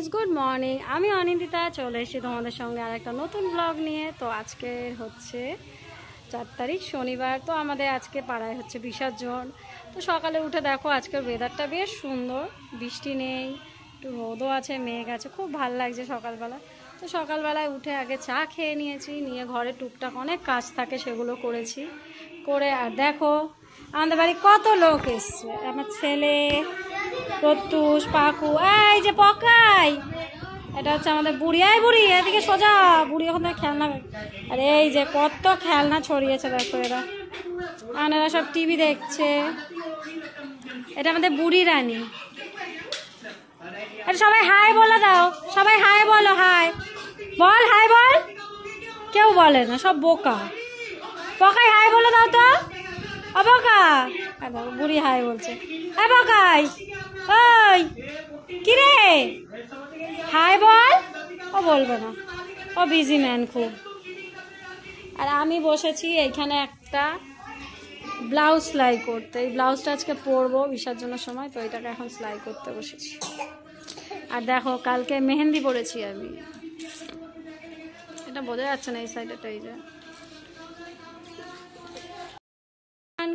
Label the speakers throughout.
Speaker 1: Friends good morning আমি অনিন্দিতা চলে এসেছি তোমাদের সঙ্গে আরেকটা নতুন ব্লগ নিয়ে। তো আজকে হচ্ছে 4 তারিখ শনিবার। তো আমাদের আজকে পাড়ায় হচ্ছে বিসর্জন। তো সকালে উঠে দেখো আজকের ওয়েদারটা বেশ সুন্দর, বৃষ্টি নেই, একটু রোদও আছে, মেঘ আছে, খুব ভালো লাগছে সকালবেলা। তো সকালবেলায় উঠে আগে চা খেয়ে নিয়েছি, নিয়ে ঘরে টুকটাক অনেক কাজ থাকে সেগুলো করেছি, করে আর দেখো আমাদের বাড়ি কত লোক এসছে। আমার ছেলে প্রত্যুষ, পাকু, এই যে পকাই, এটা হচ্ছে আমাদের বুড়ি। এই বুড়ি এদিকে সোজা, বুড়ি ওখান থেকে খেলনা, আর এই যে কত খেলনা ছড়িয়েছে দেখো এরা, আর এরা সব টিভি দেখছে। এটা আমাদের বুড়ি রানী। আরে সবাই হাই বলে দাও, সবাই হাই বলো, হাই বল, হাই বল। কেউ বলে না, সব বোকা। পকাই হাই বলে দাও তো, অবকা। বুড়ি হাই বলছে, হ্যাঁ বকাই, ওই কিরে হাই বল। ও বলবে না, ও বিজি ম্যান খুব। আর আমি বসেছি এইখানে একটা ব্লাউজ সেলাই করতে। এই ব্লাউজটা আজকে পরবো বিসর্জনের সময়, তো এটাকে এখন সেলাই করতে বসেছি। আর দেখো কালকে মেহেন্দি পরেছি আমি, এটা বোঝা যাচ্ছে না এই সাইডেটা, এই যে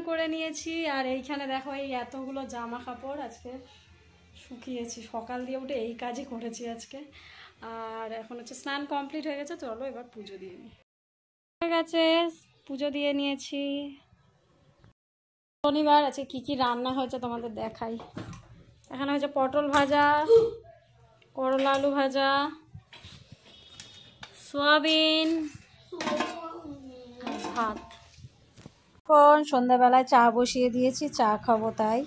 Speaker 1: করে নিয়েছি। আর এইখানে দেখো এই এতগুলো জামা কাপড় আজকে শুকিয়েছি, সকাল দিয়ে উঠে এই কাজই করেছি আজকে। আর এখন হচ্ছে স্নান কমপ্লিট হয়ে গেছে, চলো এবার পুজো দিয়ে নিই। হয়ে গেছে, পুজো দিয়ে নিয়েছি। শনিবার আছে, কি কি রান্না হয়েছে তোমাদের দেখাই। এখানে হয়েছে পটল ভাজা, করলা আলু ভাজা, সয়াবিন, ভাত। এখন সন্ধ্যাবেলায় চা বসিয়ে দিয়েছি, চা খাবো তাই।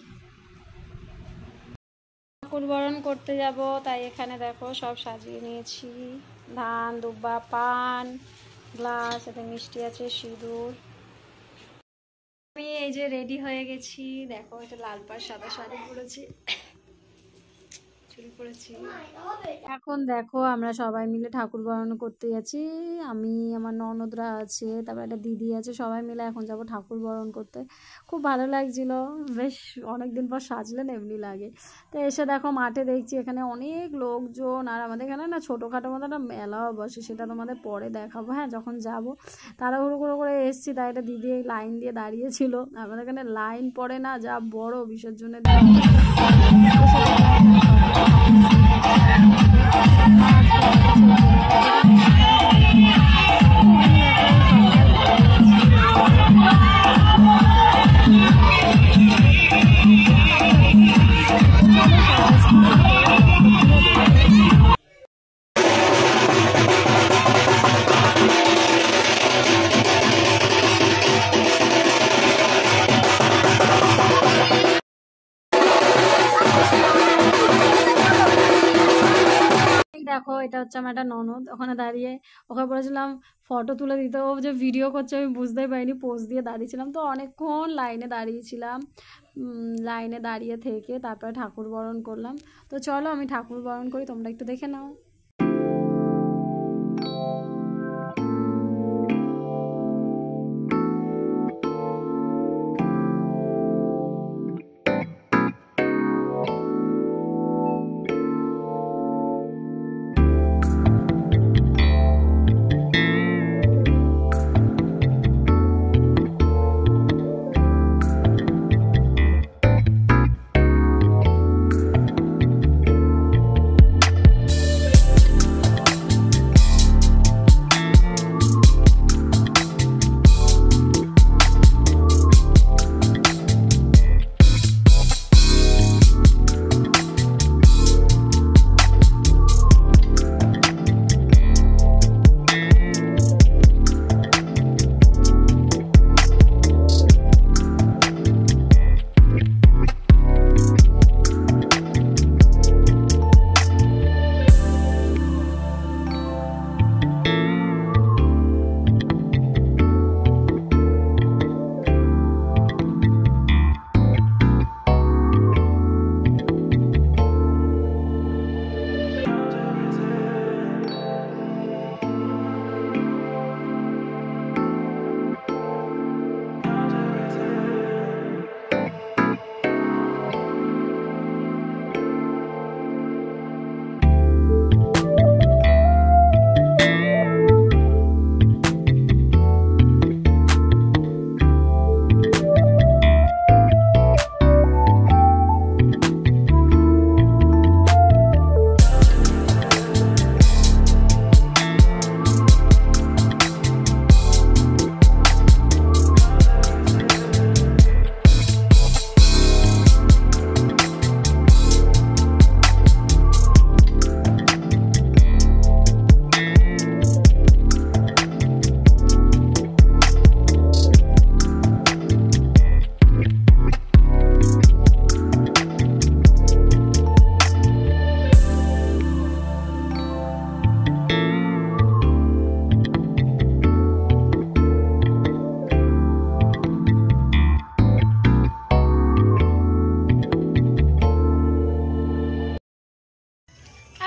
Speaker 1: ঠাকুর বরণ করতে যাব, তাই এখানে দেখো সব সাজিয়ে নিয়েছি, ধান, দুব্বা, পান, গ্লাস, এতে মিষ্টি আছে, সিঁদুর। আমি এই যে রেডি হয়ে গেছি, দেখো এটা লাল পাড় সাদা শাড়ি পরেছি, চুড়ি পরেছি। এখন দেখো আমরা সবাই মিলে ঠাকুর বরণ করতে যাচ্ছি। আমি, আমার ননদরা আছে, তারপর একটা দিদি আছে, সবাই মিলে এখন যাব ঠাকুর বরণ করতে। খুব ভালো লাগছিল, বেশ অনেকদিন পর সাজলেন এমনি লাগে। তো এসে দেখো মাঠে দেখছি এখানে অনেক লোকজন, আর আমাদের এখানে না ছোটোখাটো মতো একটা মেলাও বসে, সেটা তোমাদের পরে দেখাবো, হ্যাঁ যখন যাব। তাড়াহুড়ো করে এসছি, তাই একটা দিদি লাইন দিয়ে দাঁড়িয়েছিল। আমাদের এখানে লাইন পড়ে না, যা বড় বিসর্জনের দিন। দেখো এটা হচ্ছে আমার একটা ননদ, ওখানে দাঁড়িয়ে ওকে বলেছিলাম ফটো তুলে দিতে, ও যে ভিডিও করছে আমি বুঝতেই পারিনি, পোজ দিয়ে দাঁড়িয়েছিলাম। তো অনেকক্ষণ লাইনে দাঁড়িয়েছিলাম, লাইনে দাঁড়িয়ে থেকে তারপরে ঠাকুর বরণ করলাম। তো চলো আমি ঠাকুর বরণ করি, তোমরা একটু দেখে নাও।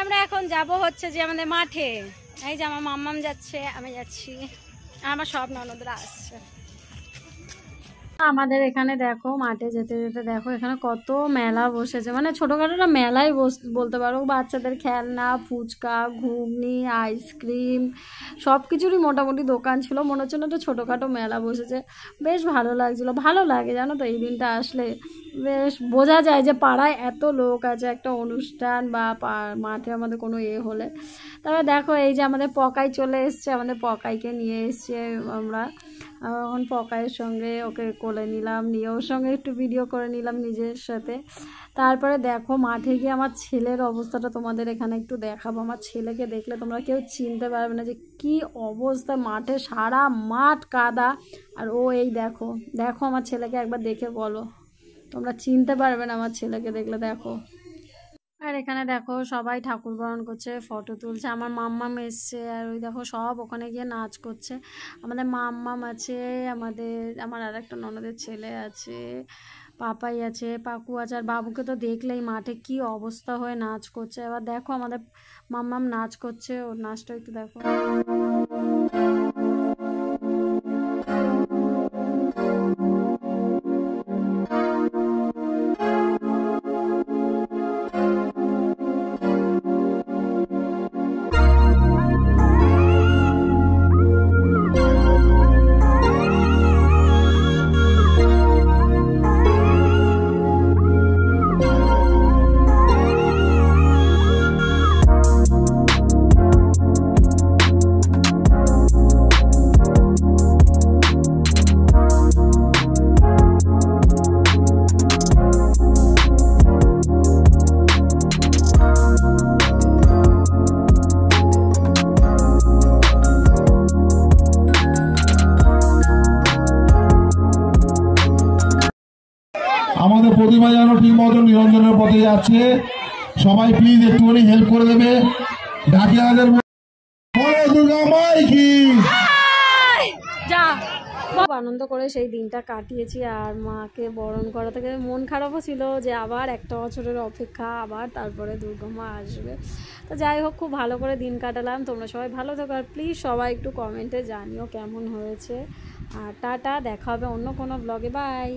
Speaker 1: আমরা এখন যাব হচ্ছে যে আমাদের মাঠে। এই যে আমার মাম্মাম যাচ্ছে, আমি যাচ্ছি, আমার সব ননদরা আসছে। আমাদের এখানে দেখো মাঠে যেতে যেতে দেখো এখানে কত মেলা বসেছে, মানে ছোটোখাটো না মেলাই বলতে পারো। বাচ্চাদের খেলনা, ফুচকা, ঘুগনি, আইসক্রিম সব কিছুরই মোটামুটি দোকান ছিল। মনে হচ্ছে না একটা ছোটোখাটো মেলা বসেছে, বেশ ভালো লাগছিলো। ভালো লাগে জানো তো এই দিনটা আসলে, বেশ বোঝা যায় যে পাড়ায় এত লোক আছে একটা অনুষ্ঠান বা মাঠে আমাদের কোনো হলে। তবে দেখো এই যে আমাদের পকাই চলে এসছে, আমাদের পকাইকে নিয়ে এসছে আমরা। এখন পকাইয়ের সঙ্গে ওকে কোলে নিলাম, নিয়ে ওর সঙ্গে একটু ভিডিও করে নিলাম নিজের সাথে। তারপরে দেখো মাঠে গিয়ে আমার ছেলের অবস্থাটা তোমাদের এখানে একটু দেখাবো। আমার ছেলেকে দেখলে তোমরা কেউ চিনতে পারবে না যে কি অবস্থা, মাঠে সারা মাঠ কাদা। আর ও এই দেখো দেখো আমার ছেলেকে একবার দেখে বলো, তোমরা চিনতে পারবে না আমার ছেলেকে দেখলে। দেখো আর এখানে দেখো সবাই ঠাকুর বরণ করছে, ফটো তুলছে। আমার মাম্মাম এসছে, আর ওই দেখো সব ওখানে গিয়ে নাচ করছে। আমাদের মাম্মাম আছে, আমার আর একটা ননদের ছেলে আছে, পাপাই আছে, পাকু আছে। আর বাবুকে তো দেখলেই মাঠে কি অবস্থা হয়ে নাচ করছে। এবার দেখো আমাদের মাম্মাম নাচ করছে, ওর নাচটা একটু দেখো।
Speaker 2: আমাদের প্রতিমা যেন ঠিক মতো নিরঞ্জনের পথে যাচ্ছে, সবাই প্লিজ একটুখানি হেল্প করে দেবে। ঢাকি আমাদের দুর্গা মাই কি
Speaker 1: খুব আনন্দ করে সেই দিনটা কাটিয়েছি। আর মাকে বরণ করা থেকে মন খারাপও ছিল যে আবার একটা বছরের অপেক্ষা, আবার তারপরে দুর্গা মা আসবে। তো যাই হোক খুব ভালো করে দিন কাটালাম। তোমরা সবাই ভালো থাকো, আর প্লিজ সবাই একটু কমেন্টে জানিও কেমন হয়েছে। আর টাটা, দেখা হবে অন্য কোনো ব্লগে, বাই।